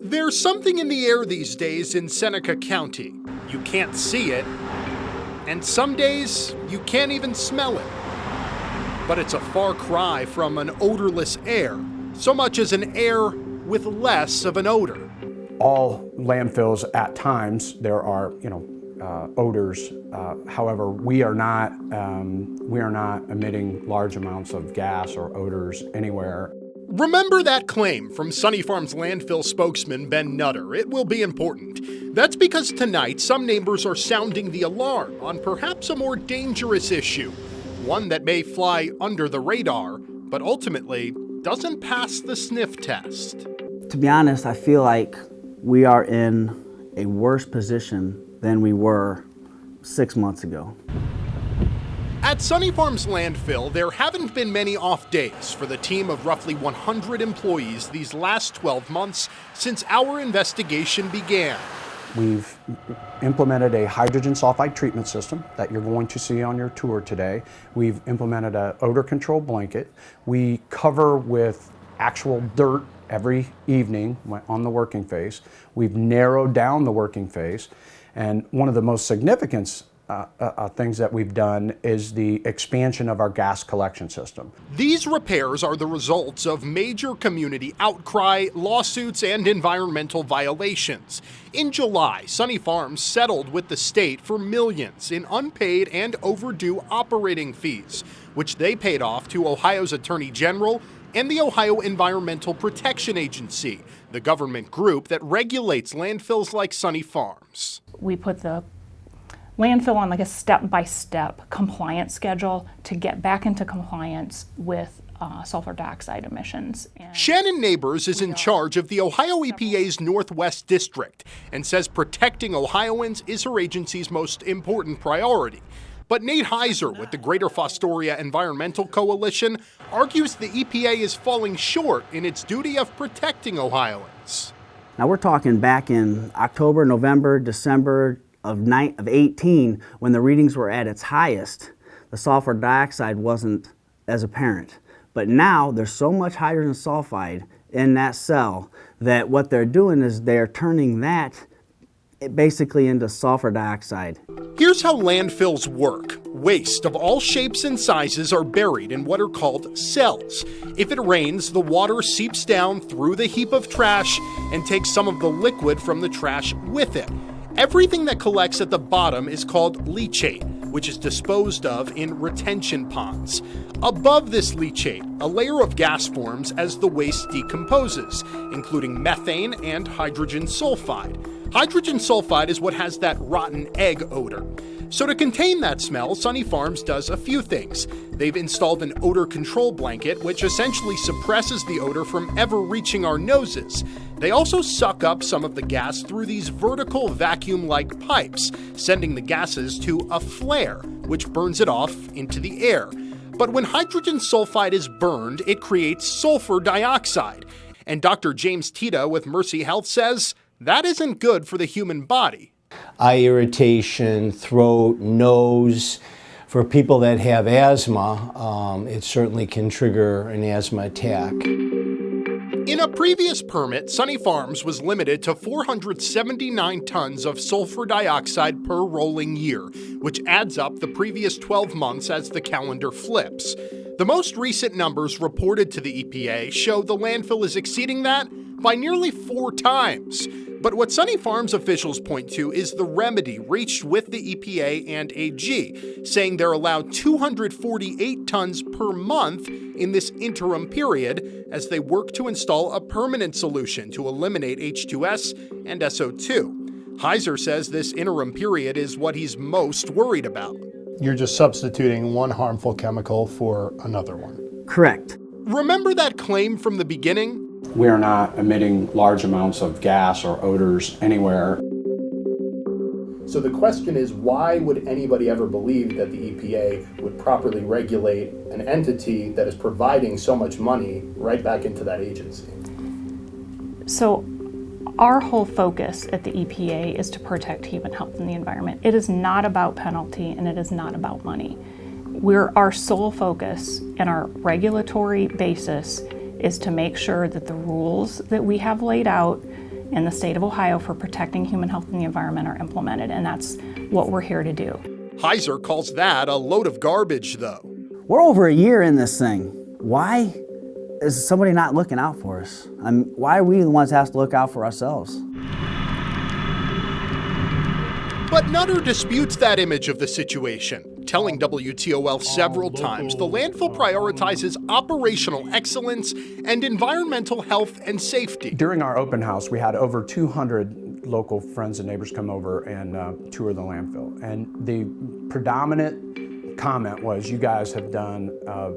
There's something in the air these days in Seneca County. You can't see it, and some days you can't even smell it. But it's a far cry from an odorless air, so much as an air with less of an odor. All landfills, at times, there are, odors. However, we are not emitting large amounts of gas or odors anywhere. Remember that claim from Sunny Farms Landfill spokesman Ben Nutter. It will be important. That's because tonight some neighbors are sounding the alarm on perhaps a more dangerous issue, one that may fly under the radar, but ultimately doesn't pass the sniff test. To be honest, I feel like we are in a worse position than we were 6 months ago. At Sunny Farms Landfill, there haven't been many off days for the team of roughly 100 employees these last 12 months since our investigation began. We've implemented a hydrogen sulfide treatment system that you're going to see on your tour today. We've implemented an odor control blanket. We cover with actual dirt every evening on the working phase. We've narrowed down the working phase. And one of the most significant things that we've done is the expansion of our gas collection system. These repairs are the results of major community outcry, lawsuits, and environmental violations. In July, Sunny Farms settled with the state for millions in unpaid and overdue operating fees, which they paid off to Ohio's Attorney General and the Ohio Environmental Protection Agency, the government group that regulates landfills like Sunny Farms. We put the landfill on like a step-by-step compliance schedule to get back into compliance with sulfur dioxide emissions. And Shannon Neighbors is in charge of the Ohio EPA's Northwest District and says protecting Ohioans is her agency's most important priority. But Nate Heiser with the Greater Fostoria Environmental Coalition argues the EPA is falling short in its duty of protecting Ohioans. Now we're talking back in October, November, December of 18, when the readings were at its highest, the sulfur dioxide wasn't as apparent. But now there's so much hydrogen sulfide in that cell that what they're doing is they're turning that basically into sulfur dioxide. Here's how landfills work. Waste of all shapes and sizes are buried in what are called cells. If it rains, the water seeps down through the heap of trash and takes some of the liquid from the trash with it. Everything that collects at the bottom is called leachate, which is disposed of in retention ponds. Above this leachate, a layer of gas forms as the waste decomposes, including methane and hydrogen sulfide. Hydrogen sulfide is what has that rotten egg odor. So to contain that smell, Sunny Farms does a few things. They've installed an odor control blanket, which essentially suppresses the odor from ever reaching our noses. They also suck up some of the gas through these vertical vacuum-like pipes, sending the gases to a flare, which burns it off into the air. But when hydrogen sulfide is burned, it creates sulfur dioxide. And Dr. James Tita with Mercy Health says that isn't good for the human body. Eye irritation, throat, nose. For people that have asthma, it certainly can trigger an asthma attack. In a previous permit, Sunny Farms was limited to 479 tons of sulfur dioxide per rolling year, which adds up the previous 12 months as the calendar flips. The most recent numbers reported to the EPA show the landfill is exceeding that by nearly 4 times. But what Sunny Farms officials point to is the remedy reached with the EPA and AG, saying they're allowed 248 tons per month in this interim period as they work to install a permanent solution to eliminate H2S and SO2. Heiser says this interim period is what he's most worried about. You're just substituting one harmful chemical for another one. Correct. Remember that claim from the beginning? We are not emitting large amounts of gas or odors anywhere. So the question is, why would anybody ever believe that the EPA would properly regulate an entity that is providing so much money right back into that agency? So our whole focus at the EPA is to protect human health and the environment. It is not about penalty and it is not about money. Our sole focus and our regulatory basis is to make sure that the rules that we have laid out in the state of Ohio for protecting human health and the environment are implemented, and that's what we're here to do. Heiser calls that a load of garbage, though. We're over a year in this thing. Why is somebody not looking out for us? Why are we the ones that have to look out for ourselves? But Nutter disputes that image of the situation, telling WTOL several times the landfill prioritizes operational excellence and environmental health and safety. During our open house, we had over 200 local friends and neighbors come over and tour the landfill. And the predominant comment was, you guys have done a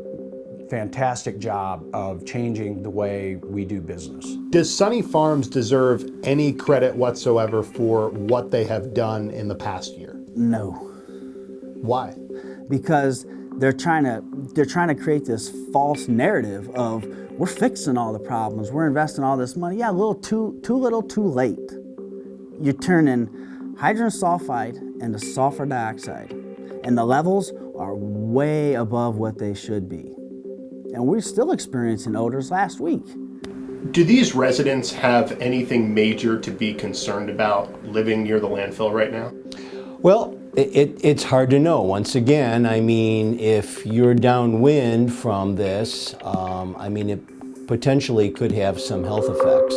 fantastic job of changing the way we do business. Does Sunny Farms deserve any credit whatsoever for what they have done in the past year? No. Why? Because they're trying to create this false narrative of, we're fixing all the problems, we're investing all this money. Yeah, a little too little, too late. You're turning hydrogen sulfide into sulfur dioxide, and the levels are way above what they should be. And we're still experiencing odors last week. Do these residents have anything major to be concerned about living near the landfill right now? Well, it's hard to know. Once again, I mean, if you're downwind from this, I mean, it potentially could have some health effects.